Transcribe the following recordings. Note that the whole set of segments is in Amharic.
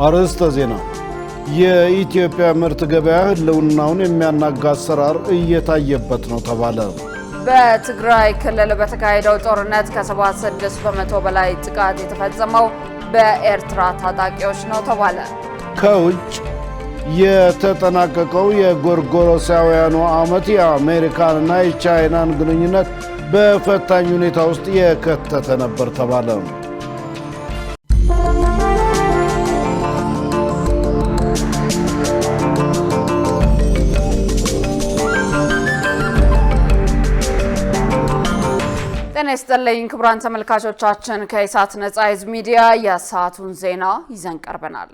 አርዕስተ ዜና። የኢትዮጵያ ምርት ገበያ ህልውናውን የሚያናጋ አሰራር እየታየበት ነው ተባለ። በትግራይ ክልል በተካሄደው ጦርነት ከ76 በመቶ በላይ ጥቃት የተፈጸመው በኤርትራ ታጣቂዎች ነው ተባለ። ከውጭ የተጠናቀቀው የጎርጎሮሳውያኑ ዓመት የአሜሪካንና የቻይናን ግንኙነት በፈታኝ ሁኔታ ውስጥ የከተተ ነበር ተባለ። ጤና ይስጥልኝ ክቡራን ተመልካቾቻችን፣ ከኢሳት ነጻ ህዝብ ሚዲያ የሰዓቱን ዜና ይዘን ቀርበናል።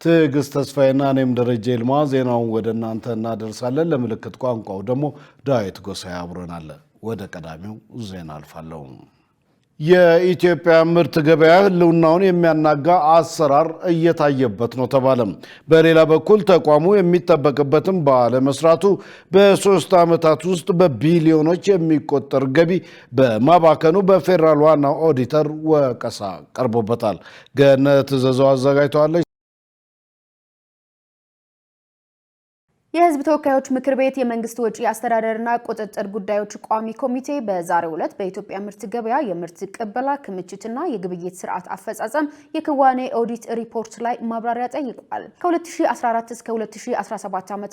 ትዕግስት ተስፋዬና እኔም ደረጀ ይልማ ዜናውን ወደ እናንተ እናደርሳለን። ለምልክት ቋንቋው ደግሞ ዳዊት ጎሳዬ አብሮናል። ወደ ቀዳሚው ዜና አልፋለሁ። የኢትዮጵያ ምርት ገበያ ህልውናውን የሚያናጋ አሰራር እየታየበት ነው ተባለ። በሌላ በኩል ተቋሙ የሚጠበቅበትን ባለመስራቱ በ3 ዓመታት ውስጥ በቢሊዮኖች የሚቆጠር ገቢ በማባከኑ በፌዴራል ዋና ኦዲተር ወቀሳ ቀርቦበታል። ገነት ዘዘው አዘጋጅተዋለች። የህዝብ ተወካዮች ምክር ቤት የመንግስት ወጪ አስተዳደርና ቁጥጥር ጉዳዮች ቋሚ ኮሚቴ በዛሬው ዕለት በኢትዮጵያ ምርት ገበያ የምርት ቅበላ ክምችትና የግብይት ስርዓት አፈጻጸም የክዋኔ ኦዲት ሪፖርት ላይ ማብራሪያ ጠይቋል። ከ2014 እስከ 2017 ዓ.ም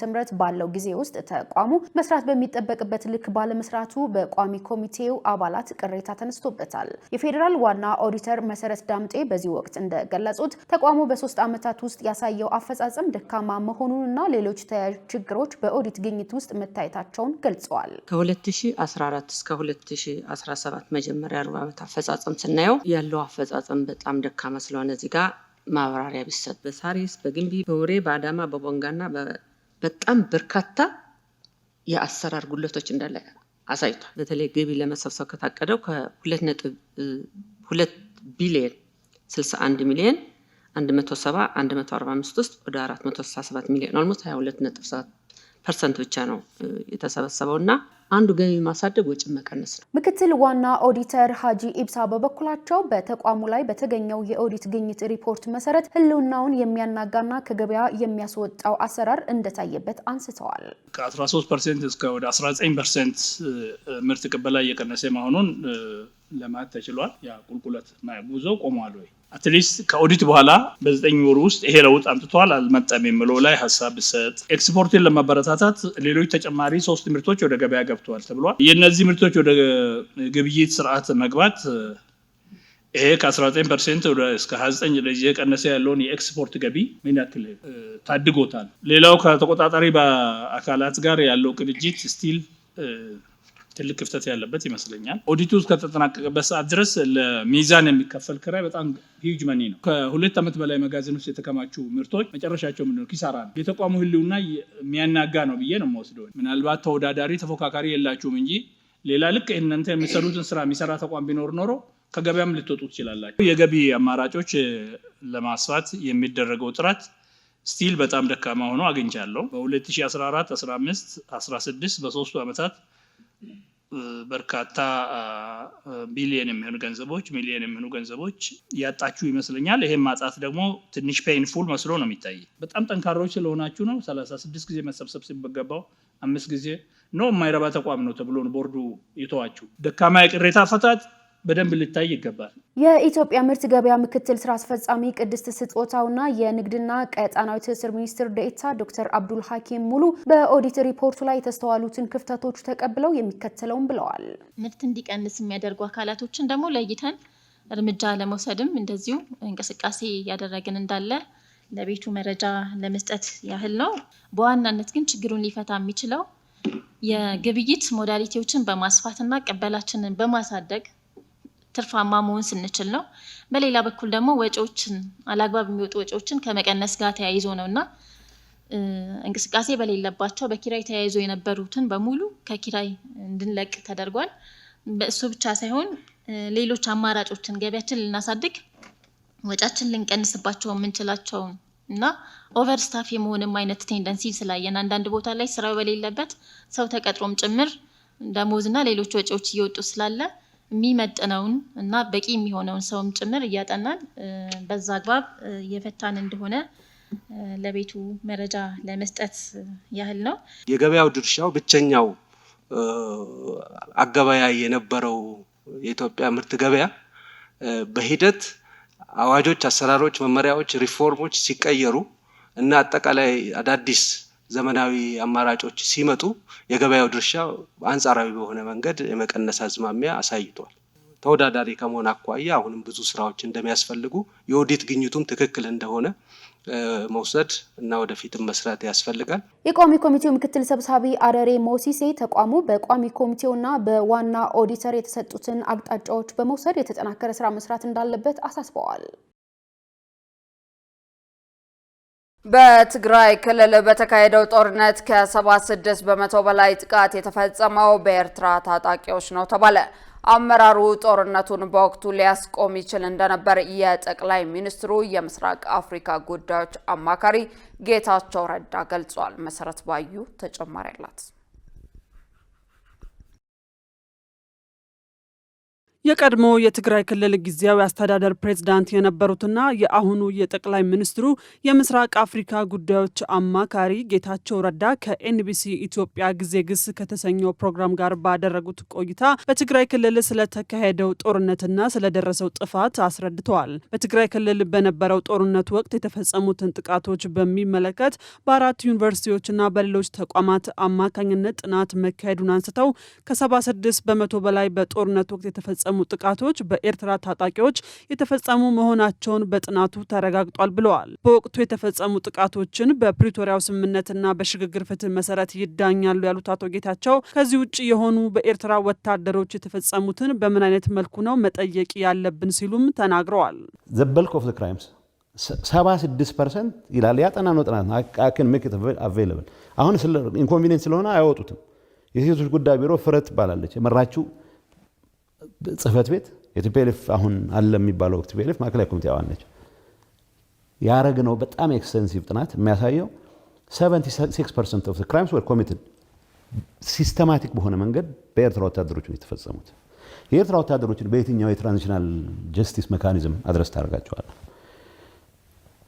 ባለው ጊዜ ውስጥ ተቋሙ መስራት በሚጠበቅበት ልክ ባለመስራቱ በቋሚ ኮሚቴው አባላት ቅሬታ ተነስቶበታል። የፌዴራል ዋና ኦዲተር መሰረት ዳምጤ በዚህ ወቅት እንደገለጹት ተቋሙ በ3 ዓመታት ውስጥ ያሳየው አፈጻጸም ደካማ መሆኑንና ሌሎች ተያያዥ ችግሮች በኦዲት ግኝት ውስጥ መታየታቸውን ገልጸዋል። ከ2014 እስከ 2017 መጀመሪያ ሩብ ዓመት አፈጻጸም ስናየው ያለው አፈጻጸም በጣም ደካማ ስለሆነ እዚህ ጋር ማብራሪያ ቢሰጥ። በሳሪስ፣ በግንቢ፣ በውሬ፣ በአዳማ፣ በቦንጋና በጣም በርካታ የአሰራር ጉድለቶች እንዳለ አሳይቷል። በተለይ ገቢ ለመሰብሰብ ከታቀደው ከ2.2 ቢሊዮን 61 ሚሊዮን 170-145 ውስጥ ወደ 467 ሚሊዮን ኦልሞስት 22.7% ብቻ ነው የተሰበሰበውና አንዱ ገቢ ማሳደግ ወጪ መቀነስ ነው። ምክትል ዋና ኦዲተር ሀጂ ኢብሳ በበኩላቸው በተቋሙ ላይ በተገኘው የኦዲት ግኝት ሪፖርት መሰረት ህልውናውን የሚያናጋና ከገበያ የሚያስወጣው አሰራር እንደታየበት አንስተዋል። ከ13% እስከ ወደ 19% ምርት ቅበላ እየቀነሰ መሆኑን ለማየት ተችሏል። ያ ቁልቁለት ጉዞ ቆሟል ወይ? አትሊስት ከኦዲት በኋላ በ9 ወር ውስጥ ይሄ ለውጥ አምጥቷል አልመጣም የሚለው ላይ ሐሳብ ሰጥ። ኤክስፖርትን ለማበረታታት ሌሎች ተጨማሪ 3 ምርቶች ወደ ገበያ ገብተዋል ተብሏል። የነዚህ ምርቶች ወደ ግብይት ስርዓት መግባት ይሄ ከ19% ወደ እስከ 29 ለዚህ የቀነሰ ያለውን የኤክስፖርት ገቢ ምን ያክል ታድጎታል? ሌላው ከተቆጣጣሪ በአካላት ጋር ያለው ቅንጅት ስቲል ትልቅ ክፍተት ያለበት ይመስለኛል። ኦዲቱ ከተጠናቀቀበት ሰዓት ድረስ ለሚዛን የሚከፈል ክራይ በጣም ሂውጅ መኒ ነው። ከ2 ዓመት በላይ መጋዘን ውስጥ የተከማቹ ምርቶች መጨረሻቸው ምንድነው? ኪሳራ ነው። የተቋሙ ህልውና የሚያናጋ ነው ብዬ ነው የምወስደው። ምናልባት ተወዳዳሪ ተፎካካሪ የላችሁም እንጂ ሌላ ልክ እናንተ የሚሰሩትን ስራ የሚሰራ ተቋም ቢኖር ኖሮ ከገበያም ልትወጡ ትችላላችሁ። የገቢ አማራጮች ለማስፋት የሚደረገው ጥረት ስቲል በጣም ደካማ ሆኖ አግኝቻለሁ። በ2014፣ 15፣ 16 በ3 ዓመታት በርካታ ቢሊየን የሚሆኑ ገንዘቦች ሚሊየን የሚሆኑ ገንዘቦች ያጣችሁ ይመስለኛል። ይሄን ማጣት ደግሞ ትንሽ ፔይንፉል መስሎ ነው የሚታይ። በጣም ጠንካሮች ስለሆናችሁ ነው 36 ጊዜ መሰብሰብ ሲገባው 5 ጊዜ ነው የማይረባ ተቋም ነው ተብሎ ቦርዱ የተዋችሁ። ደካማ የቅሬታ አፈታት በደንብ ሊታይ ይገባል። የኢትዮጵያ ምርት ገበያ ምክትል ስራ አስፈጻሚ ቅድስት ስጦታውና የንግድና ቀጣናዊ ትስስር ሚኒስትር ዴኤታ ዶክተር አብዱል ሐኪም ሙሉ በኦዲት ሪፖርቱ ላይ የተስተዋሉትን ክፍተቶች ተቀብለው የሚከተለውን ብለዋል። ምርት እንዲቀንስ የሚያደርጉ አካላቶችን ደግሞ ለይተን እርምጃ ለመውሰድም እንደዚሁ እንቅስቃሴ ያደረግን እንዳለ ለቤቱ መረጃ ለመስጠት ያህል ነው። በዋናነት ግን ችግሩን ሊፈታ የሚችለው የግብይት ሞዳሊቲዎችን በማስፋትና ቅበላችንን በማሳደግ ትርፋማ መሆን ስንችል ነው። በሌላ በኩል ደግሞ ወጪዎችን አላግባብ የሚወጡ ወጪዎችን ከመቀነስ ጋር ተያይዞ ነውና እንቅስቃሴ በሌለባቸው በኪራይ ተያይዞ የነበሩትን በሙሉ ከኪራይ እንድንለቅ ተደርጓል። በእሱ ብቻ ሳይሆን ሌሎች አማራጮችን ገበያችን ልናሳድግ ወጫችን ልንቀንስባቸው የምንችላቸውን እና ኦቨርስታፍ የመሆንም አይነት ቴንደንሲ ስላየን አንዳንድ ቦታ ላይ ስራው በሌለበት ሰው ተቀጥሮም ጭምር ደሞዝና ሌሎች ወጪዎች እየወጡ ስላለ የሚመጥነውን እና በቂ የሚሆነውን ሰውም ጭምር እያጠናን በዛ አግባብ የፈታን እንደሆነ ለቤቱ መረጃ ለመስጠት ያህል ነው። የገበያው ድርሻው ብቸኛው አገበያይ የነበረው የኢትዮጵያ ምርት ገበያ በሂደት አዋጆች፣ አሰራሮች፣ መመሪያዎች፣ ሪፎርሞች ሲቀየሩ እና አጠቃላይ አዳዲስ ዘመናዊ አማራጮች ሲመጡ የገበያው ድርሻ አንጻራዊ በሆነ መንገድ የመቀነስ አዝማሚያ አሳይቷል። ተወዳዳሪ ከመሆን አኳያ አሁንም ብዙ ስራዎች እንደሚያስፈልጉ የኦዲት ግኝቱም ትክክል እንደሆነ መውሰድ እና ወደፊትም መስራት ያስፈልጋል። የቋሚ ኮሚቴው ምክትል ሰብሳቢ አረሬ ሞሲሴ ተቋሙ በቋሚ ኮሚቴውና በዋና ኦዲተር የተሰጡትን አቅጣጫዎች በመውሰድ የተጠናከረ ስራ መስራት እንዳለበት አሳስበዋል። በትግራይ ክልል በተካሄደው ጦርነት ከ76 በመቶ በላይ ጥቃት የተፈጸመው በኤርትራ ታጣቂዎች ነው ተባለ። አመራሩ ጦርነቱን በወቅቱ ሊያስቆም ይችል እንደነበር የጠቅላይ ሚኒስትሩ የምስራቅ አፍሪካ ጉዳዮች አማካሪ ጌታቸው ረዳ ገልጿል። መሰረት ባዩ ተጨማሪ አላት። የቀድሞ የትግራይ ክልል ጊዜያዊ አስተዳደር ፕሬዝዳንት የነበሩትና የአሁኑ የጠቅላይ ሚኒስትሩ የምስራቅ አፍሪካ ጉዳዮች አማካሪ ጌታቸው ረዳ ከኤንቢሲ ኢትዮጵያ ጊዜ ግስ ከተሰኘው ፕሮግራም ጋር ባደረጉት ቆይታ በትግራይ ክልል ስለተካሄደው ጦርነትና ስለደረሰው ጥፋት አስረድተዋል። በትግራይ ክልል በነበረው ጦርነት ወቅት የተፈጸሙትን ጥቃቶች በሚመለከት በ4 ዩኒቨርሲቲዎችና በሌሎች ተቋማት አማካኝነት ጥናት መካሄዱን አንስተው ከ76 በመቶ በላይ በጦርነት ወቅት የተፈጸሙ ጥቃቶች በኤርትራ ታጣቂዎች የተፈጸሙ መሆናቸውን በጥናቱ ተረጋግጧል ብለዋል። በወቅቱ የተፈጸሙ ጥቃቶችን በፕሪቶሪያው ስምምነትና በሽግግር ፍትህ መሰረት ይዳኛሉ ያሉት አቶ ጌታቸው ከዚህ ውጭ የሆኑ በኤርትራ ወታደሮች የተፈጸሙትን በምን አይነት መልኩ ነው መጠየቅ ያለብን ሲሉም ተናግረዋል። The bulk of the crimes 76% ይላል ያጠናነው ጥናት I can make it available። አሁን ኢንኮንቪኒየንስ ስለሆነ አይወጡትም። የሴቶች ጉዳይ ቢሮ ፍረት ባላለች የመራችው ጽህፈት ቤት የቲፒኤልኤፍ አሁን አለ የሚባለው ቲፒኤልኤፍ ማዕከላዊ ኮሚቴ አባል ነች። ያረግነው በጣም ኤክስቴንሲቭ ጥናት የሚያሳየው 76% of the crimes were committed ሲስተማቲክ በሆነ መንገድ በኤርትራ ወታደሮች ነው የተፈጸሙት። የኤርትራ ወታደሮችን በየትኛው የትራንዚሽናል ጀስቲስ ሜካኒዝም አድረስ ታደርጋቸዋል?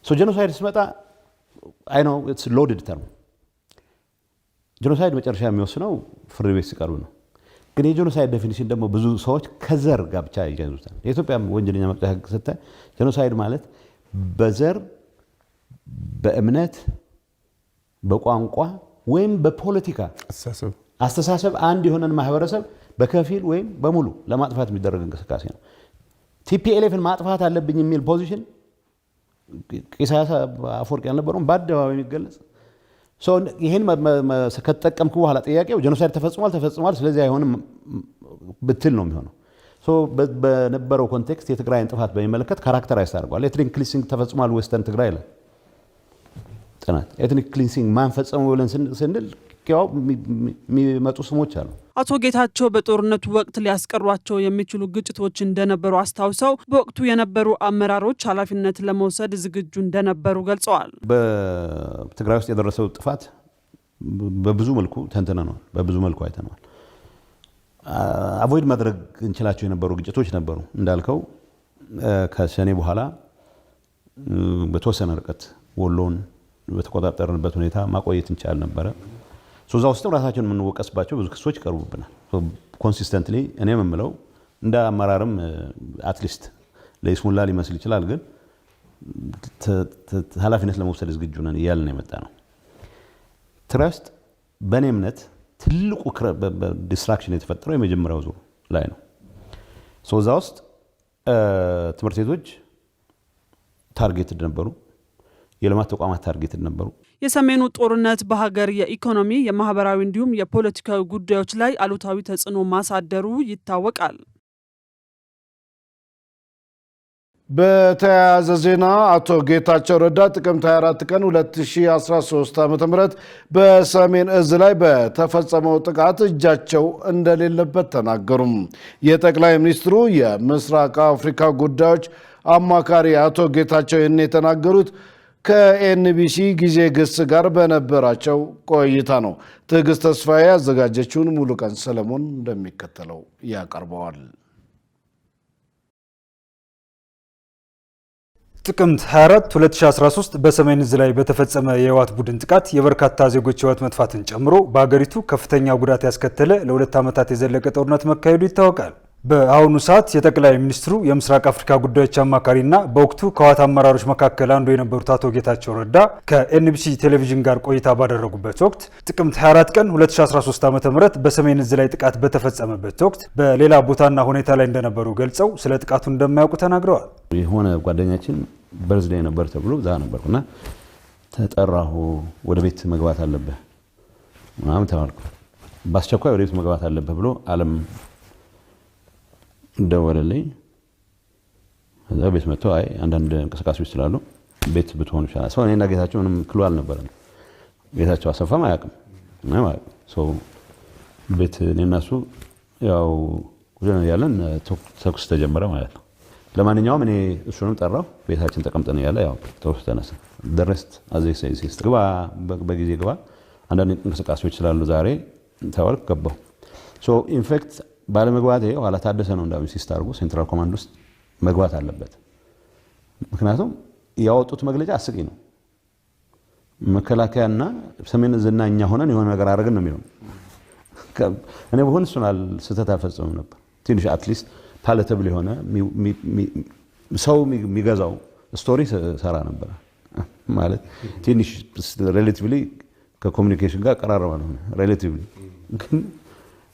ጄኖሳይድ ሲመጣ አይ ኖ ኢትስ ሎድድ ተርም። ጄኖሳይድ መጨረሻ የሚወስነው ፍርድ ቤት ሲቀርብ ነው። ግን የጄኖሳይድ ዴፊኒሽን ደግሞ ብዙ ሰዎች ከዘር ጋር ብቻ ይያዙታል። የኢትዮጵያ ወንጀለኛ መቅጫ ሕግ ስታይ ጄኖሳይድ ማለት በዘር፣ በእምነት፣ በቋንቋ ወይም በፖለቲካ አስተሳሰብ አንድ የሆነን ማህበረሰብ በከፊል ወይም በሙሉ ለማጥፋት የሚደረግ እንቅስቃሴ ነው። ቲፒኤልኤፍን ማጥፋት አለብኝ የሚል ፖዚሽን ኢሳያስ አፈወርቂ ያልነበረውም በአደባባይ የሚገለጽ ይህን ከተጠቀምኩ በኋላ ጥያቄው ጄኖሳይድ ተፈጽሟል፣ ስለዚህ አይሆንም ብትል ነው የሚሆነው። በነበረው ኮንቴክስት የትግራይን ጥፋት በሚመለከት ካራክተራይዝ አድርጓል። ኤትኒክ ክሊንሲንግ ተፈጽሟል ዌስተርን ትግራይ ላይ ጥናት። ኤትኒክ ክሊንሲንግ ማን ፈጸመው ብለን ስንል ያው የሚመጡ ስሞች አሉ። አቶ ጌታቸው በጦርነቱ ወቅት ሊያስቀሯቸው የሚችሉ ግጭቶች እንደነበሩ አስታውሰው በወቅቱ የነበሩ አመራሮች ኃላፊነት ለመውሰድ ዝግጁ እንደነበሩ ገልጸዋል። በትግራይ ውስጥ የደረሰው ጥፋት በብዙ መልኩ ተንትነናል፣ በብዙ መልኩ አይተናል። አቮይድ ማድረግ እንችላቸው የነበሩ ግጭቶች ነበሩ። እንዳልከው ከሰኔ በኋላ በተወሰነ ርቀት ወሎን በተቆጣጠርንበት ሁኔታ ማቆየት እንችላል ነበረ። ሶዛ ውስጥ ራሳችንን የምንወቀስባቸው ብዙ ክሶች ይቀርቡብናል። ኮንሲስተንትሊ እኔ የምለው እንደ አመራርም አትሊስት ለይስሙላ ሊመስል ይችላል፣ ግን ኃላፊነት ለመውሰድ ዝግጁ ነን እያልን የመጣ ነው። ትረስት በእኔ እምነት ትልቁ ዲስትራክሽን የተፈጠረው የመጀመሪያው ዙር ላይ ነው። ሶዛ ውስጥ ትምህርት ቤቶች ታርጌትድ ነበሩ፣ የልማት ተቋማት ታርጌትድ ነበሩ። የሰሜኑ ጦርነት በሀገር የኢኮኖሚ፣ የማህበራዊ እንዲሁም የፖለቲካዊ ጉዳዮች ላይ አሉታዊ ተጽዕኖ ማሳደሩ ይታወቃል። በተያያዘ ዜና አቶ ጌታቸው ረዳ ጥቅምት 24 ቀን 2013 ዓ.ም በሰሜን እዝ ላይ በተፈጸመው ጥቃት እጃቸው እንደሌለበት ተናገሩም። የጠቅላይ ሚኒስትሩ የምስራቅ አፍሪካ ጉዳዮች አማካሪ አቶ ጌታቸው ይህን የተናገሩት ከኤንቢሲ ጊዜ ግስ ጋር በነበራቸው ቆይታ ነው። ትዕግስት ተስፋዬ ያዘጋጀችውን ሙሉቀን ሰለሞን እንደሚከተለው ያቀርበዋል። ጥቅምት 24 2013 በሰሜን ዕዝ ላይ በተፈጸመ የህወሓት ቡድን ጥቃት የበርካታ ዜጎች ህይወት መጥፋትን ጨምሮ በአገሪቱ ከፍተኛ ጉዳት ያስከተለ ለ2 ዓመታት የዘለቀ ጦርነት መካሄዱ ይታወቃል። በአሁኑ ሰዓት የጠቅላይ ሚኒስትሩ የምስራቅ አፍሪካ ጉዳዮች አማካሪና በወቅቱ ከህወሓት አመራሮች መካከል አንዱ የነበሩት አቶ ጌታቸው ረዳ ከኤንቢሲ ቴሌቪዥን ጋር ቆይታ ባደረጉበት ወቅት ጥቅምት 24 ቀን 2013 ዓ.ም በሰሜን ዕዝ ላይ ጥቃት በተፈጸመበት ወቅት በሌላ ቦታና ሁኔታ ላይ እንደነበሩ ገልጸው ስለ ጥቃቱ እንደማያውቁ ተናግረዋል። የሆነ ጓደኛችን በርዝዴይ ነበር ተብሎ እዛ ነበርኩና ተጠራሁ። ወደ ቤት መግባት አለብህ ምናምን ተባልኩ። በአስቸኳይ ወደ ቤት መግባት አለብህ ብሎ አለም ደወለልኝ። እዛ ቤት መጥቶ አይ አንዳንድ እንቅስቃሴዎች ስላሉ ቤት ብትሆን ይችላል። ሰው እኔና ጌታቸው ምንም ክሉ አልነበረም። ጌታቸው አሰፋም አያውቅም ሰው ቤት እኔና እሱ ያው ያለን ተኩስ ተጀመረ ማለት ነው። ለማንኛውም እኔ እሱንም ጠራው። ቤታችን ተቀምጠን ያለ ያው ተኩስ ተነሳ። ደረስት አዘይ ሳይሲስ ግባ በጊዜ ግባ አንዳንድ እንቅስቃሴዎች ስላሉ ዛሬ ተዋልክ ገባው። ኢንፌክት ባለመግባት ኋላ ታደሰ ነው እንዳው ኢንሲስት አድርጎ ሴንትራል ኮማንድ ውስጥ መግባት አለበት። ምክንያቱም ያወጡት መግለጫ አስቂ ነው። መከላከያና ሰሜን ዕዝና እኛ ሆነን የሆነ ነገር አደረግን ነው የሚለው። እኔ በሆነ እሱን ስህተት አልፈጸምም ነበር። ትንሽ አትሊስት ፓለተብል የሆነ ሰው የሚገዛው ስቶሪ ሰራ ነበር ማለት ትንሽ ሪሌቲቭሊ ከኮሙኒኬሽን ጋር ቀራረባ ነው ሪሌቲቭሊ ግን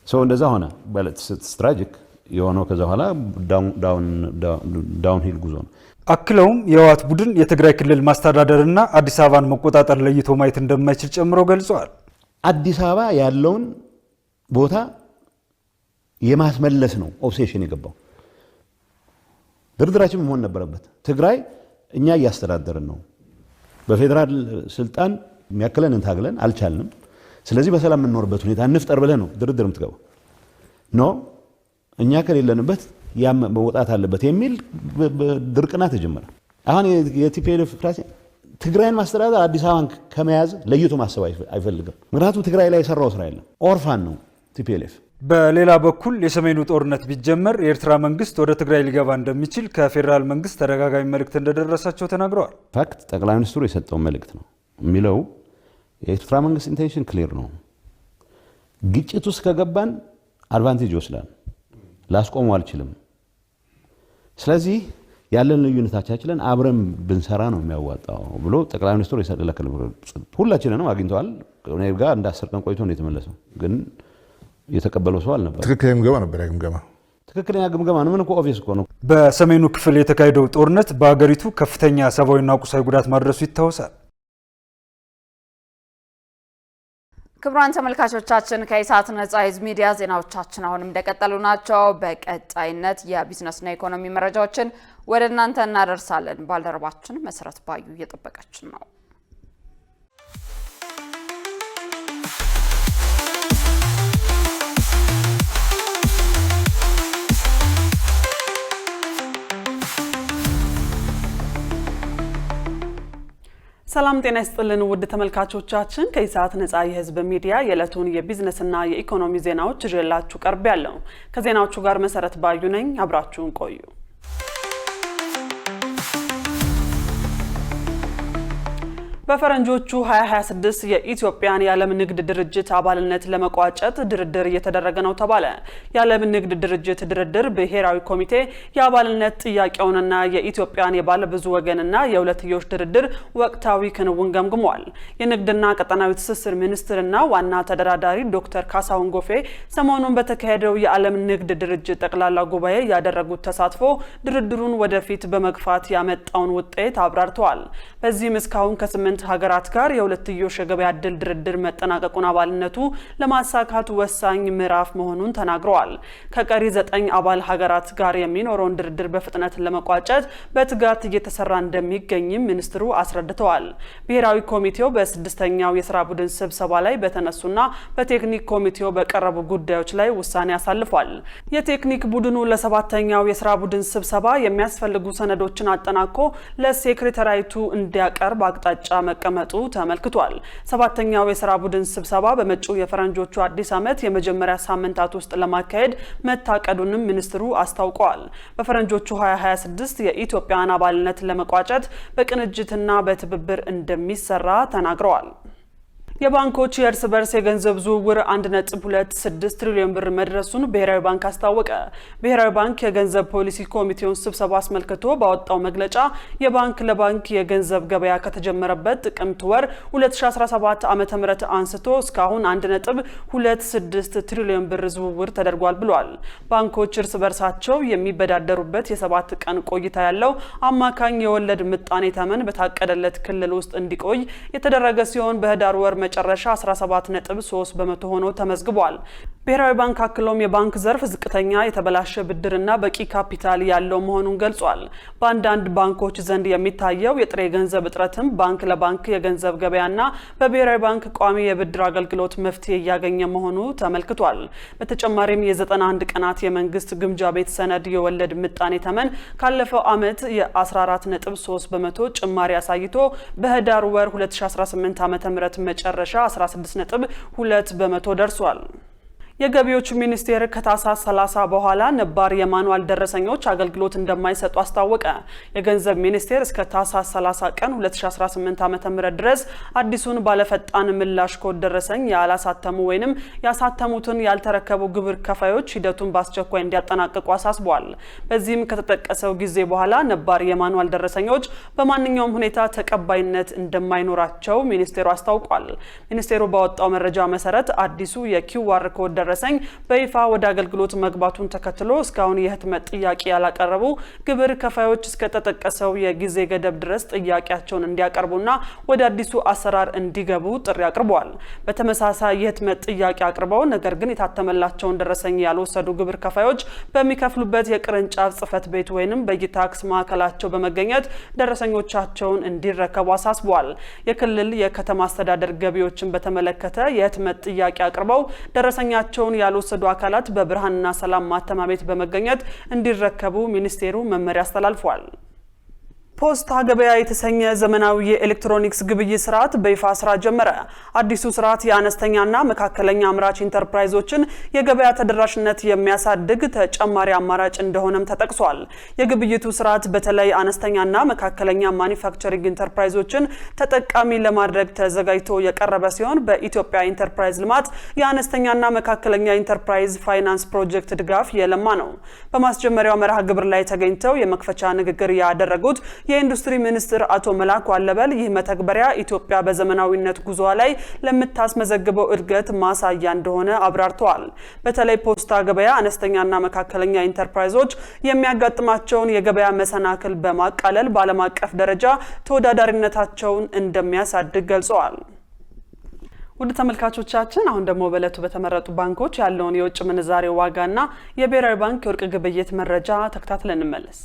ሰው እንደዛ ሆነ ማለት ስትራጂክ የሆነው ከዛ በኋላ ዳውን ሂል ጉዞ ነው። አክለውም የህወሓት ቡድን የትግራይ ክልል ማስተዳደርና አዲስ አበባን መቆጣጠር ለይቶ ማየት እንደማይችል ጨምሮ ገልጸዋል። አዲስ አበባ ያለውን ቦታ የማስመለስ ነው ኦብሴሽን የገባው። ድርድራችን መሆን ነበረበት። ትግራይ እኛ እያስተዳደርን ነው። በፌደራል ስልጣን የሚያክለን እንታግለን አልቻልንም። ስለዚህ በሰላም የምንኖርበት ሁኔታ እንፍጠር ብለህ ነው ድርድር የምትገባው። ኖ እኛ ከሌለንበት ያም መውጣት አለበት የሚል ድርቅና ተጀመረ። አሁን የቲፒኤልኤፍ ክላስ ትግራይን ማስተዳደር አዲስ አበባን ከመያዝ ለይቶ ማሰብ አይፈልግም። ምክንያቱም ትግራይ ላይ የሰራው ስራ የለም። ኦርፋን ነው ቲፒኤልኤፍ። በሌላ በኩል የሰሜኑ ጦርነት ቢጀመር የኤርትራ መንግስት ወደ ትግራይ ሊገባ እንደሚችል ከፌደራል መንግስት ተደጋጋሚ መልእክት እንደደረሳቸው ተናግረዋል። ፋክት ጠቅላይ ሚኒስትሩ የሰጠው መልእክት ነው የሚለው የኤርትራ መንግስት ኢንቴንሽን ክሊር ነው። ግጭት ውስጥ ከገባን አድቫንቴጅ ይወስዳል፣ ላስቆመው አልችልም። ስለዚህ ያለን ልዩነታችንን አብረን ብንሰራ ነው የሚያዋጣው ብሎ ጠቅላይ ሚኒስትሩ የሰጠለከለ ሁላችንንም አግኝተዋል። እኔ ጋር እንደ 10 ቀን ቆይቶ ነው የተመለሰው። ግን የተቀበለው ሰው አልነበር። ትክክለኛ ግምገማ ነበር። ትክክለኛ ግምገማ ነው። ምን እኮ ኦብቪየስ እኮ ነው። በሰሜኑ ክፍል የተካሄደው ጦርነት በአገሪቱ ከፍተኛ ሰብአዊና ቁሳዊ ጉዳት ማድረሱ ይታወሳል። ክቡራን ተመልካቾቻችን ከኢሳት ነጻ ህዝብ ሚዲያ ዜናዎቻችን አሁንም እንደቀጠሉ ናቸው። በቀጣይነት የቢዝነስና ኢኮኖሚ መረጃዎችን ወደ እናንተ እናደርሳለን። ባልደረባችን መሰረት ባዩ እየጠበቀችን ነው። ሰላም ጤና ይስጥልን ውድ ተመልካቾቻችን ከኢሳት ነጻ የህዝብ ሚዲያ የዕለቱን የቢዝነስና የኢኮኖሚ ዜናዎች ይዤላችሁ ቀርቤያለሁ። ከዜናዎቹ ጋር መሰረት ባዩ ነኝ። አብራችሁን ቆዩ። በፈረንጆቹ 2026 የኢትዮጵያን የዓለም ንግድ ድርጅት አባልነት ለመቋጨት ድርድር እየተደረገ ነው ተባለ። የዓለም ንግድ ድርጅት ድርድር ብሔራዊ ኮሚቴ የአባልነት ጥያቄውንና የኢትዮጵያን የባለ ብዙ ወገንና የሁለትዮሽ ድርድር ወቅታዊ ክንውን ገምግሟል። የንግድና ቀጠናዊ ትስስር ሚኒስትርና ዋና ተደራዳሪ ዶክተር ካሳሁን ጎፌ ሰሞኑን በተካሄደው የዓለም ንግድ ድርጅት ጠቅላላ ጉባኤ ያደረጉት ተሳትፎ ድርድሩን ወደፊት በመግፋት ያመጣውን ውጤት አብራርተዋል። በዚህም እስካሁን ከ8 ሀገራት ጋር የሁለትዮሽ የገበያ ዕድል ድርድር መጠናቀቁን አባልነቱ ለማሳካቱ ወሳኝ ምዕራፍ መሆኑን ተናግረዋል። ከቀሪ 9 አባል ሀገራት ጋር የሚኖረውን ድርድር በፍጥነት ለመቋጨት በትጋት እየተሰራ እንደሚገኝም ሚኒስትሩ አስረድተዋል። ብሔራዊ ኮሚቴው በ6ኛው የስራ ቡድን ስብሰባ ላይ በተነሱና በቴክኒክ ኮሚቴው በቀረቡ ጉዳዮች ላይ ውሳኔ አሳልፏል። የቴክኒክ ቡድኑ ለ7ኛው የስራ ቡድን ስብሰባ የሚያስፈልጉ ሰነዶችን አጠናቆ ለሴክሬታሪያቱ እንዲያቀርብ አቅጣጫ መቀመጡ ተመልክቷል። ሰባተኛው የስራ ቡድን ስብሰባ በመጪው የፈረንጆቹ አዲስ ዓመት የመጀመሪያ ሳምንታት ውስጥ ለማካሄድ መታቀዱንም ሚኒስትሩ አስታውቀዋል። በፈረንጆቹ 2026 የኢትዮጵያን አባልነት ለመቋጨት በቅንጅትና በትብብር እንደሚሰራ ተናግረዋል። የባንኮች የእርስ በርስ የገንዘብ ዝውውር 1.26 ትሪሊዮን ብር መድረሱን ብሔራዊ ባንክ አስታወቀ። ብሔራዊ ባንክ የገንዘብ ፖሊሲ ኮሚቴውን ስብሰባ አስመልክቶ ባወጣው መግለጫ የባንክ ለባንክ የገንዘብ ገበያ ከተጀመረበት ጥቅምት ወር 2017 ዓ.ም አንስቶ እስካሁን 1.26 ትሪሊዮን ብር ዝውውር ተደርጓል ብሏል። ባንኮች እርስ በርሳቸው የሚበዳደሩበት የ7 ቀን ቆይታ ያለው አማካኝ የወለድ ምጣኔ ተመን በታቀደለት ክልል ውስጥ እንዲቆይ የተደረገ ሲሆን በህዳር ወር መጨረሻ 17.3 በመቶ ሆኖ ተመዝግቧል። ብሔራዊ ባንክ አክሎም የባንክ ዘርፍ ዝቅተኛ የተበላሸ ብድርና በቂ ካፒታል ያለው መሆኑን ገልጿል። በአንዳንድ ባንኮች ዘንድ የሚታየው የጥሬ ገንዘብ እጥረትም ባንክ ለባንክ የገንዘብ ገበያና በብሔራዊ ባንክ ቋሚ የብድር አገልግሎት መፍትሄ እያገኘ መሆኑ ተመልክቷል። በተጨማሪም የ91 ቀናት የመንግስት ግምጃ ቤት ሰነድ የወለድ ምጣኔ ተመን ካለፈው ዓመት የ14.3 በመቶ ጭማሪ አሳይቶ በህዳር ወር 2018 ዓ.ም መጨረሻ 16.2 በመቶ ደርሷል። የገቢዎች ሚኒስቴር ከታህሳስ 30 በኋላ ነባር የማኑዋል ደረሰኞች አገልግሎት እንደማይሰጡ አስታወቀ። የገንዘብ ሚኒስቴር እስከ ታህሳስ 30 ቀን 2018 ዓ.ም ድረስ አዲሱን ባለፈጣን ምላሽ ኮድ ደረሰኝ ያላሳተሙ ወይንም ያሳተሙትን ያልተረከቡ ግብር ከፋዮች ሂደቱን በአስቸኳይ እንዲያጠናቅቁ አሳስቧል። በዚህም ከተጠቀሰው ጊዜ በኋላ ነባር የማኑዋል ደረሰኞች በማንኛውም ሁኔታ ተቀባይነት እንደማይኖራቸው ሚኒስቴሩ አስታውቋል። ሚኒስቴሩ ባወጣው መረጃ መሰረት አዲሱ የኪውአር ኮድ ደረሰኝ በይፋ ወደ አገልግሎት መግባቱን ተከትሎ እስካሁን የህትመት ጥያቄ ያላቀረቡ ግብር ከፋዮች እስከ ተጠቀሰው የጊዜ ገደብ ድረስ ጥያቄያቸውን እንዲያቀርቡና ወደ አዲሱ አሰራር እንዲገቡ ጥሪ አቅርበዋል። በተመሳሳይ የህትመት ጥያቄ አቅርበው ነገር ግን የታተመላቸውን ደረሰኝ ያልወሰዱ ግብር ከፋዮች በሚከፍሉበት የቅርንጫፍ ጽህፈት ቤት ወይንም በየታክስ ማዕከላቸው በመገኘት ደረሰኞቻቸውን እንዲረከቡ አሳስበዋል። የክልል የከተማ አስተዳደር ገቢዎችን በተመለከተ የህትመት ጥያቄ አቅርበው ደረሰኛቸው ያልወሰዱ አካላት በብርሃንና ሰላም ማተሚያ ቤት በመገኘት እንዲረከቡ ሚኒስቴሩ መመሪያ አስተላልፏል። ፖስታ ገበያ የተሰኘ ዘመናዊ የኤሌክትሮኒክስ ግብይት ስርዓት በይፋ ስራ ጀመረ። አዲሱ ስርዓት የአነስተኛና መካከለኛ አምራች ኢንተርፕራይዞችን የገበያ ተደራሽነት የሚያሳድግ ተጨማሪ አማራጭ እንደሆነም ተጠቅሷል። የግብይቱ ስርዓት በተለይ አነስተኛና መካከለኛ ማኒፋክቸሪንግ ኢንተርፕራይዞችን ተጠቃሚ ለማድረግ ተዘጋጅቶ የቀረበ ሲሆን በኢትዮጵያ ኢንተርፕራይዝ ልማት የአነስተኛና መካከለኛ ኢንተርፕራይዝ ፋይናንስ ፕሮጀክት ድጋፍ የለማ ነው። በማስጀመሪያው መርሃ ግብር ላይ ተገኝተው የመክፈቻ ንግግር ያደረጉት የኢንዱስትሪ ሚኒስትር አቶ መላኩ አለበል ይህ መተግበሪያ ኢትዮጵያ በዘመናዊነት ጉዞ ላይ ለምታስመዘግበው እድገት ማሳያ እንደሆነ አብራርተዋል። በተለይ ፖስታ ገበያ አነስተኛና መካከለኛ ኢንተርፕራይዞች የሚያጋጥማቸውን የገበያ መሰናክል በማቃለል በዓለም አቀፍ ደረጃ ተወዳዳሪነታቸውን እንደሚያሳድግ ገልጸዋል። ውድ ተመልካቾቻችን አሁን ደግሞ በእለቱ በተመረጡ ባንኮች ያለውን የውጭ ምንዛሬ ዋጋና የብሔራዊ ባንክ የወርቅ ግብይት መረጃ ተከታትለን እንመለስ።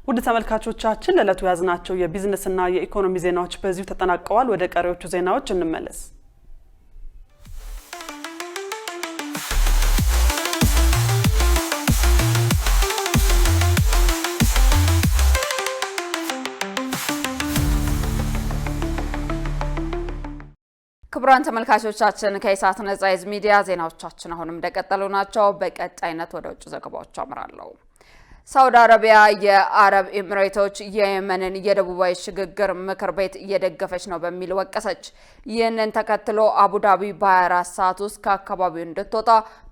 ውድ ተመልካቾቻችን ለዕለቱ ያዝናቸው የቢዝነስና የኢኮኖሚ ዜናዎች በዚሁ ተጠናቀዋል። ወደ ቀሪዎቹ ዜናዎች እንመለስ። ክቡራን ተመልካቾቻችን ከኢሳት ነጻ የህዝብ ሚዲያ ዜናዎቻችን አሁንም እንደቀጠሉ ናቸው። በቀጣይነት ወደ ውጭ ዘገባዎች አምራለሁ። ሳውዲ አረቢያ የአረብ ኤሚሬቶች የየመንን የደቡባዊ ሽግግር ምክር ቤት እየደገፈች ነው በሚል ወቀሰች። ይህንን ተከትሎ አቡዳቢ በ24 ሰዓት ውስጥ ከአካባቢው እንድትወጣ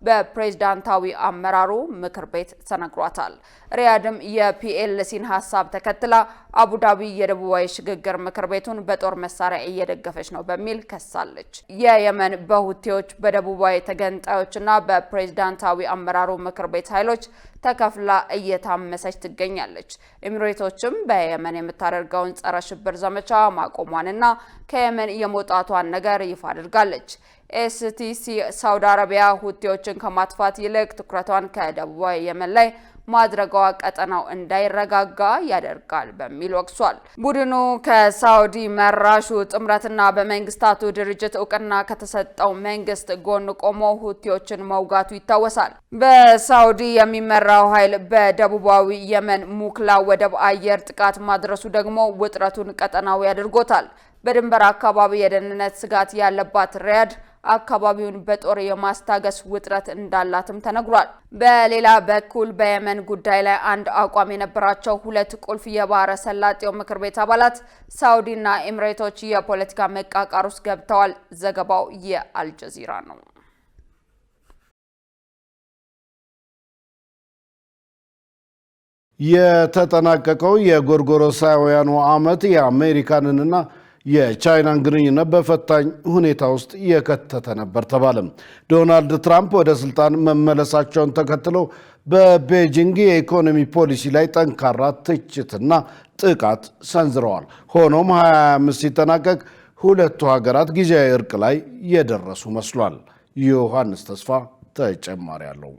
በፕሬዝዳንታዊ አመራሩ ምክር ቤት ተነግሯታል። ሪያድም የፒኤልሲን ሀሳብ ተከትላ አቡዳቢ የደቡባዊ ሽግግር ምክር ቤቱን በጦር መሳሪያ እየደገፈች ነው በሚል ከሳለች። የየመን በሁቲዎች በደቡባዊ ተገንጣዮችና በፕሬዝዳንታዊ አመራሩ ምክር ቤት ኃይሎች ተከፍላ እየታመሰች ትገኛለች። ኤሚሬቶችም በየመን የምታደርገውን ጸረ ሽብር ዘመቻ ማቆሟንና ከየመን የመውጣቷን ነገር ይፋ አድርጋለች። ኤስቲሲ ሳውዲ አረቢያ ሁቲዎችን ከማጥፋት ይልቅ ትኩረቷን ከደቡባዊ የመን ላይ ማድረጓ ቀጠናው እንዳይረጋጋ ያደርጋል በሚል ወቅሷል። ቡድኑ ከሳውዲ መራሹ ጥምረትና በመንግስታቱ ድርጅት እውቅና ከተሰጠው መንግስት ጎን ቆሞ ሁቲዎችን መውጋቱ ይታወሳል። በሳውዲ የሚመራው ኃይል በደቡባዊ የመን ሙክላ ወደብ አየር ጥቃት ማድረሱ ደግሞ ውጥረቱን ቀጠናዊ ያድርጎታል። በድንበር አካባቢ የደህንነት ስጋት ያለባት ሪያድ አካባቢውን በጦር የማስታገስ ውጥረት እንዳላትም ተነግሯል። በሌላ በኩል በየመን ጉዳይ ላይ አንድ አቋም የነበራቸው ሁለት ቁልፍ የባህረ ሰላጤው ምክር ቤት አባላት ሳውዲና ኤሚሬቶች የፖለቲካ መቃቃር ውስጥ ገብተዋል። ዘገባው የአልጀዚራ ነው። የተጠናቀቀው የጎርጎሮሳውያኑ ዓመት የአሜሪካንንና የቻይናን ግንኙነት በፈታኝ ሁኔታ ውስጥ የከተተ ነበር ተባለ። ዶናልድ ትራምፕ ወደ ስልጣን መመለሳቸውን ተከትለው በቤጂንግ የኢኮኖሚ ፖሊሲ ላይ ጠንካራ ትችትና ጥቃት ሰንዝረዋል። ሆኖም 2025 ሲጠናቀቅ ሁለቱ ሀገራት ጊዜያዊ እርቅ ላይ የደረሱ መስሏል። ዮሐንስ ተስፋ ተጨማሪ አለው።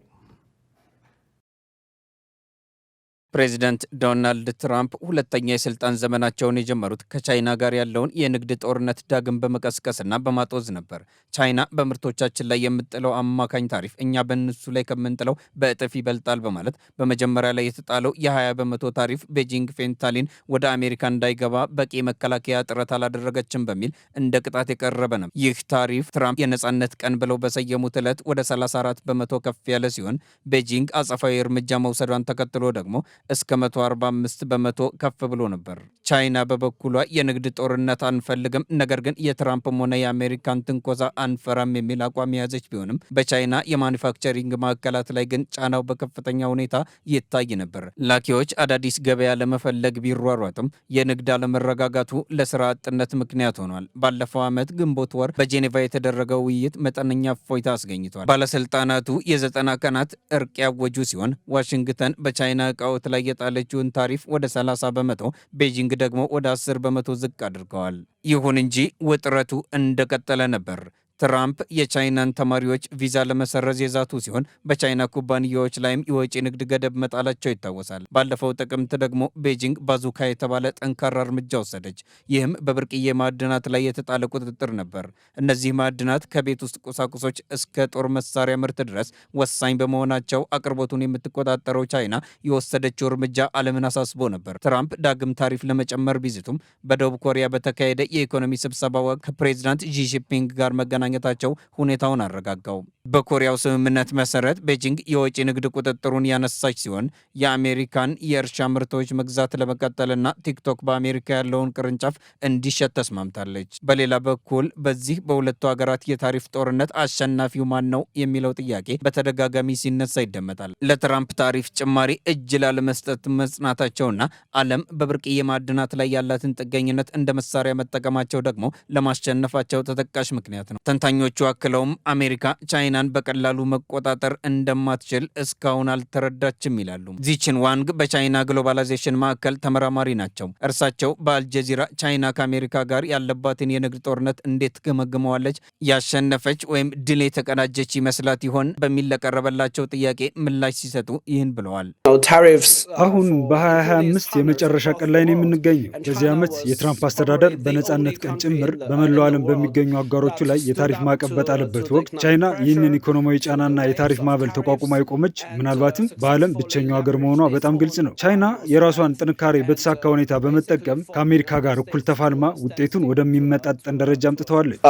ፕሬዚዳንት ዶናልድ ትራምፕ ሁለተኛ የስልጣን ዘመናቸውን የጀመሩት ከቻይና ጋር ያለውን የንግድ ጦርነት ዳግም በመቀስቀስና በማጦዝ ነበር። ቻይና በምርቶቻችን ላይ የምጥለው አማካኝ ታሪፍ እኛ በእነሱ ላይ ከምንጥለው በእጥፍ ይበልጣል በማለት በመጀመሪያ ላይ የተጣለው የ20 በመቶ ታሪፍ ቤጂንግ ፌንታሊን ወደ አሜሪካ እንዳይገባ በቂ መከላከያ ጥረት አላደረገችም በሚል እንደ ቅጣት የቀረበ ነው። ይህ ታሪፍ ትራምፕ የነጻነት ቀን ብለው በሰየሙት ዕለት ወደ 34 በመቶ ከፍ ያለ ሲሆን ቤጂንግ አጸፋዊ እርምጃ መውሰዷን ተከትሎ ደግሞ እስከ 145 በመቶ ከፍ ብሎ ነበር። ቻይና በበኩሏ የንግድ ጦርነት አንፈልግም፣ ነገር ግን የትራምፕም ሆነ የአሜሪካን ትንኮሳ አንፈራም የሚል አቋም የያዘች ቢሆንም በቻይና የማኒፋክቸሪንግ ማዕከላት ላይ ግን ጫናው በከፍተኛ ሁኔታ ይታይ ነበር። ላኪዎች አዳዲስ ገበያ ለመፈለግ ቢሯሯጥም የንግድ አለመረጋጋቱ ለስራ አጥነት ምክንያት ሆኗል። ባለፈው ዓመት ግንቦት ወር በጄኔቫ የተደረገው ውይይት መጠነኛ እፎይታ አስገኝቷል። ባለስልጣናቱ የ90 ቀናት እርቅ ያወጁ ሲሆን ዋሽንግተን በቻይና እቃዎች ላይ የጣለችውን ታሪፍ ወደ 30 በመቶ፣ ቤጂንግ ደግሞ ወደ 10 በመቶ ዝቅ አድርገዋል። ይሁን እንጂ ውጥረቱ እንደቀጠለ ነበር። ትራምፕ የቻይናን ተማሪዎች ቪዛ ለመሰረዝ የዛቱ ሲሆን በቻይና ኩባንያዎች ላይም የወጪ ንግድ ገደብ መጣላቸው ይታወሳል። ባለፈው ጥቅምት ደግሞ ቤጂንግ ባዙካ የተባለ ጠንካራ እርምጃ ወሰደች። ይህም በብርቅዬ ማዕድናት ላይ የተጣለ ቁጥጥር ነበር። እነዚህ ማዕድናት ከቤት ውስጥ ቁሳቁሶች እስከ ጦር መሳሪያ ምርት ድረስ ወሳኝ በመሆናቸው አቅርቦቱን የምትቆጣጠረው ቻይና የወሰደችው እርምጃ ዓለምን አሳስቦ ነበር። ትራምፕ ዳግም ታሪፍ ለመጨመር ቢዝቱም በደቡብ ኮሪያ በተካሄደ የኢኮኖሚ ስብሰባ ወቅት ከፕሬዚዳንት ሺጂንፒንግ ጋር መገናኘታቸው ሁኔታውን አረጋጋው። በኮሪያው ስምምነት መሰረት ቤጂንግ የወጪ ንግድ ቁጥጥሩን ያነሳች ሲሆን የአሜሪካን የእርሻ ምርቶች መግዛት ለመቀጠልና ቲክቶክ በአሜሪካ ያለውን ቅርንጫፍ እንዲሸጥ ተስማምታለች። በሌላ በኩል በዚህ በሁለቱ ሀገራት የታሪፍ ጦርነት አሸናፊው ማን ነው የሚለው ጥያቄ በተደጋጋሚ ሲነሳ ይደመጣል። ለትራምፕ ታሪፍ ጭማሪ እጅ ላለመስጠት መጽናታቸውና ዓለም በብርቅዬ ማዕድናት ላይ ያላትን ጥገኝነት እንደ መሳሪያ መጠቀማቸው ደግሞ ለማሸነፋቸው ተጠቃሽ ምክንያት ነው። ተንታኞቹ አክለውም አሜሪካ ቻይናን በቀላሉ መቆጣጠር እንደማትችል እስካሁን አልተረዳችም ይላሉ። ዚችን ዋንግ በቻይና ግሎባላይዜሽን ማዕከል ተመራማሪ ናቸው። እርሳቸው በአልጀዚራ ቻይና ከአሜሪካ ጋር ያለባትን የንግድ ጦርነት እንዴት ገመግመዋለች? ያሸነፈች ወይም ድል የተቀዳጀች ይመስላት ይሆን በሚል ለቀረበላቸው ጥያቄ ምላሽ ሲሰጡ ይህን ብለዋል። አሁን በ2025 የመጨረሻ ቀን ላይ ነው የምንገኘው። በዚህ ዓመት የትራምፕ አስተዳደር በነጻነት ቀን ጭምር በመላው ዓለም በሚገኙ አጋሮቹ ላይ የታሪፍ ማዕቀብ በጣለበት ወቅት ቻይና ይህንን ኢኮኖሚያዊ ጫናና የታሪፍ ማዕበል ተቋቁማ የቆመች ምናልባትም በዓለም ብቸኛው ሀገር መሆኗ በጣም ግልጽ ነው። ቻይና የራሷን ጥንካሬ በተሳካ ሁኔታ በመጠቀም ከአሜሪካ ጋር እኩል ተፋልማ ውጤቱን ወደሚመጣጠን ደረጃ አምጥተዋለች።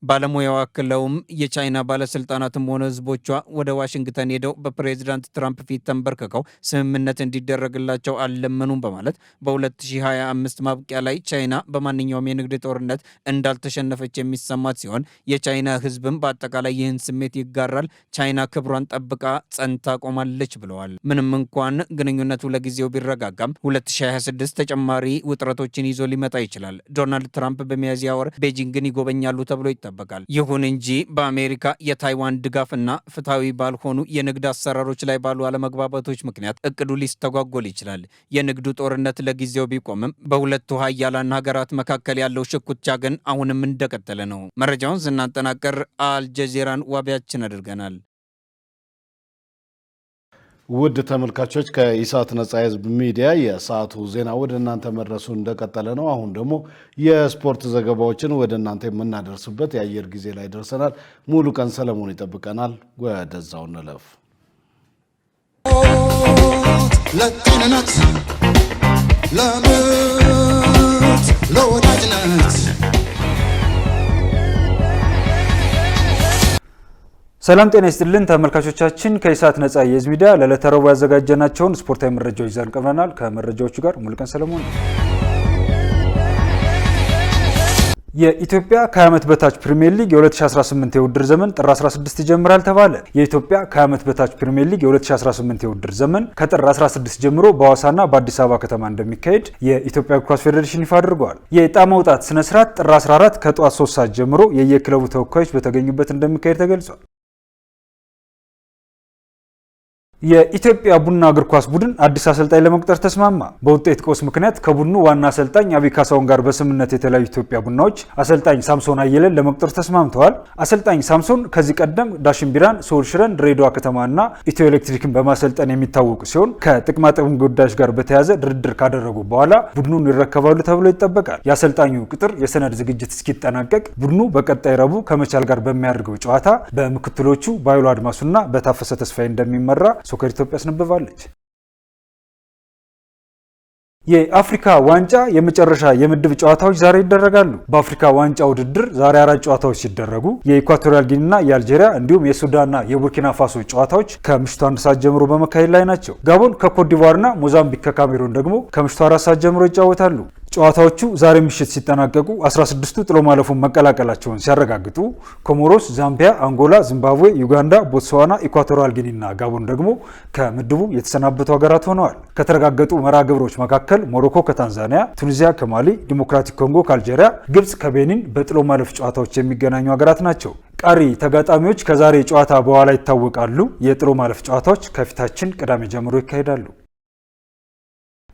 ባለሙያው አክለውም የቻይና ባለስልጣናትም ሆነ ህዝቦቿ ወደ ዋሽንግተን ሄደው በፕሬዚዳንት ትራምፕ ፊት ተንበርክከው ስምምነት እንዲደረግላቸው አልለመኑም በማለት በ2025 ማብቂያ ላይ ቻይና በማንኛውም የንግድ ጦርነት እንዳልተሸነፈች የሚሰማት ሲሆን የቻይና ህዝብም በአጠቃላይ ይህን ስሜት ይጋራል። ቻይና ክብሯን ጠብቃ ጸንታ ቆማለች ብለዋል። ምንም እንኳን ግንኙነቱ ለጊዜው ቢረጋጋም 2026 ተጨማሪ ውጥረቶችን ይዞ ሊመጣ ይችላል። ዶናልድ ትራምፕ በሚያዝያ ወር ቤጂንግን ይጎበኛሉ ተብሎ ይጠበቃል። ይሁን እንጂ በአሜሪካ የታይዋን ድጋፍና ፍትሐዊ ባልሆኑ የንግድ አሰራሮች ላይ ባሉ አለመግባባቶች ምክንያት እቅዱ ሊስተጓጎል ይችላል። የንግዱ ጦርነት ለጊዜው ቢቆምም በሁለቱ ሀያላን ሀገራት መካከል ያለው ሽኩቻ ግን አሁንም እንደቀጠለ ነው። መረጃውን ስናጠናቀር አልጀዚራን ዋቢያችን አድርገናል። ውድ ተመልካቾች ከኢሳት ነጻ የህዝብ ሚዲያ የሰዓቱ ዜና ወደ እናንተ መድረሱ እንደቀጠለ ነው። አሁን ደግሞ የስፖርት ዘገባዎችን ወደ እናንተ የምናደርስበት የአየር ጊዜ ላይ ደርሰናል። ሙሉ ቀን ሰለሞን ይጠብቀናል። ወደዛው እንለፍ። ለጤንነት ለምት ለወዳጅነት ሰላም ጤና ይስጥልን ተመልካቾቻችን፣ ከኢሳት ነጻ የህዝብ ሚዲያ ለዕለተ ረቡዕ ያዘጋጀናቸውን ስፖርታዊ መረጃዎች ይዘን ቀርበናል። ከመረጃዎቹ ጋር ሙሉቀን ሰለሞን። የኢትዮጵያ ከ20 ዓመት በታች ፕሪሚየር ሊግ የ2018 የውድድር ዘመን ጥር 16 ይጀምራል ተባለ። የኢትዮጵያ ከ20 ዓመት በታች ፕሪሚየር ሊግ የ2018 የውድድር ዘመን ከጥር 16 ጀምሮ በሐዋሳና በአዲስ አበባ ከተማ እንደሚካሄድ የኢትዮጵያ እግር ኳስ ፌዴሬሽን ይፋ አድርጓል። የዕጣ ማውጣት ስነ ስርዓት ጥር 14 ከጠዋት 3 ሰዓት ጀምሮ የየክለቡ ተወካዮች በተገኙበት እንደሚካሄድ ተገልጿል። የኢትዮጵያ ቡና እግር ኳስ ቡድን አዲስ አሰልጣኝ ለመቅጠር ተስማማ። በውጤት ቀውስ ምክንያት ከቡድኑ ዋና አሰልጣኝ አብይ ካሳሁን ጋር በስምምነት የተለያዩ ኢትዮጵያ ቡናዎች አሰልጣኝ ሳምሶን አየለን ለመቅጠር ተስማምተዋል። አሰልጣኝ ሳምሶን ከዚህ ቀደም ዳሽን ቢራን፣ ሶል ሽረን፣ ድሬዳዋ ከተማና ኢትዮ ኤሌክትሪክን በማሰልጠን የሚታወቁ ሲሆን ከጥቅማ ጥቅም ጉዳዮች ጋር በተያያዘ ድርድር ካደረጉ በኋላ ቡድኑን ይረከባሉ ተብሎ ይጠበቃል። የአሰልጣኙ ቅጥር የሰነድ ዝግጅት እስኪጠናቀቅ ቡድኑ በቀጣይ ረቡዕ ከመቻል ጋር በሚያደርገው ጨዋታ በምክትሎቹ ባይሎ አድማሱና በታፈሰ ተስፋዬ እንደሚመራ ሶከር ኢትዮጵያ አስነብባለች። የአፍሪካ ዋንጫ የመጨረሻ የምድብ ጨዋታዎች ዛሬ ይደረጋሉ። በአፍሪካ ዋንጫ ውድድር ዛሬ 4 ጨዋታዎች ሲደረጉ የኢኳቶሪያል ጊኒና የአልጄሪያ እንዲሁም የሱዳንና የቡርኪና ፋሶ ጨዋታዎች ከምሽቱ 1 ሰዓት ጀምሮ በመካሄድ ላይ ናቸው። ጋቦን ከኮት ዲቯርና ሞዛምቢክ ከካሜሩን ደግሞ ከምሽቱ 4 ሰዓት ጀምሮ ይጫወታሉ። ጨዋታዎቹ ዛሬ ምሽት ሲጠናቀቁ 16ቱ ጥሎ ማለፉን መቀላቀላቸውን ሲያረጋግጡ ኮሞሮስ፣ ዛምቢያ፣ አንጎላ፣ ዚምባብዌ፣ ዩጋንዳ፣ ቦትስዋና፣ ኢኳቶሪያል ጊኒና ጋቦን ደግሞ ከምድቡ የተሰናበቱ ሀገራት ሆነዋል። ከተረጋገጡ መርሃ ግብሮች መካከል ሞሮኮ ከታንዛኒያ፣ ቱኒዚያ ከማሊ፣ ዲሞክራቲክ ኮንጎ ከአልጄሪያ፣ ግብጽ ከቤኒን በጥሎ ማለፍ ጨዋታዎች የሚገናኙ ሀገራት ናቸው። ቀሪ ተጋጣሚዎች ከዛሬ ጨዋታ በኋላ ይታወቃሉ። የጥሎ ማለፍ ጨዋታዎች ከፊታችን ቅዳሜ ጀምሮ ይካሄዳሉ።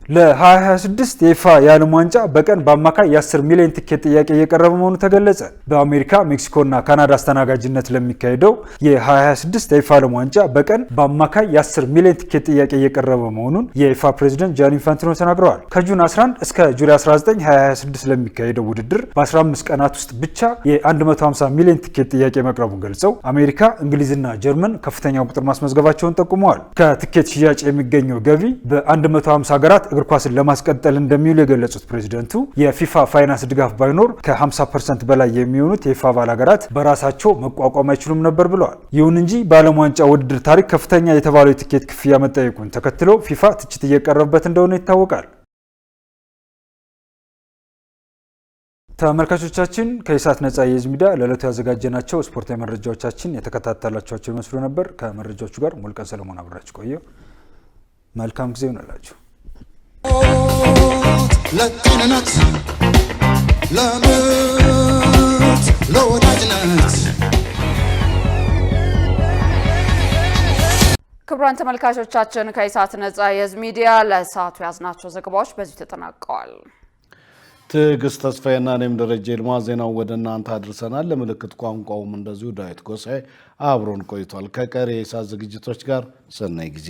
ለ2026 የኢፋ የዓለም ዋንጫ በቀን በአማካይ የ10 ሚሊዮን ቲኬት ጥያቄ እየቀረበ መሆኑ ተገለጸ። በአሜሪካ ሜክሲኮና ካናዳ አስተናጋጅነት ለሚካሄደው የ2026 የኢፋ ዓለም ዋንጫ በቀን በአማካይ የ10 ሚሊዮን ቲኬት ጥያቄ እየቀረበ መሆኑን የኢፋ ፕሬዚደንት ጃኒ ኢንፋንቲኖ ተናግረዋል። ከጁን 11 እስከ ጁላይ 19 2026 ለሚካሄደው ውድድር በ15 ቀናት ውስጥ ብቻ የ150 ሚሊዮን ቲኬት ጥያቄ መቅረቡን ገልጸው አሜሪካ፣ እንግሊዝና ጀርመን ከፍተኛ ቁጥር ማስመዝገባቸውን ጠቁመዋል። ከቲኬት ሽያጭ የሚገኘው ገቢ በ150 ሀገራት እግር ኳስን ለማስቀጠል እንደሚውል የገለጹት ፕሬዚደንቱ የፊፋ ፋይናንስ ድጋፍ ባይኖር ከ50% በላይ የሚሆኑት የፊፋ አባል ሀገራት በራሳቸው መቋቋም አይችሉም ነበር ብለዋል። ይሁን እንጂ በዓለም ዋንጫ ውድድር ታሪክ ከፍተኛ የተባለው የቲኬት ክፍያ መጠየቁን ተከትሎ ፊፋ ትችት እየቀረበበት እንደሆነ ይታወቃል። ተመልካቾቻችን ከኢሳት ነጻ የህዝብ ሚዲያ ለዕለቱ ያዘጋጀናቸው ስፖርታዊ መረጃዎቻችን የተከታተላችኋቸው ይመስሉ ነበር። ከመረጃዎቹ ጋር ሙሉቀን ሰለሞን አብራችሁ ቆየሁ። መልካም ጊዜ ይሆንላችሁ። ለጤንነት ለምት ለወዳጅነት ክቡራን ተመልካቾቻችን ከኢሳት ነጻ የህዝብ ሚዲያ ለሰዓቱ ያዝናቸው ዘገባዎች በዚህ ተጠናቀዋል። ትዕግስት ተስፋዬና እኔም ደረጀ ይልማ ዜናው ወደ እናንተ አድርሰናል። ለምልክት ቋንቋውም እንደዚሁ ዳዊት ጎሳኤ አብሮን ቆይቷል። ከቀሪ የኢሳት ዝግጅቶች ጋር ሰናይ ጊዜ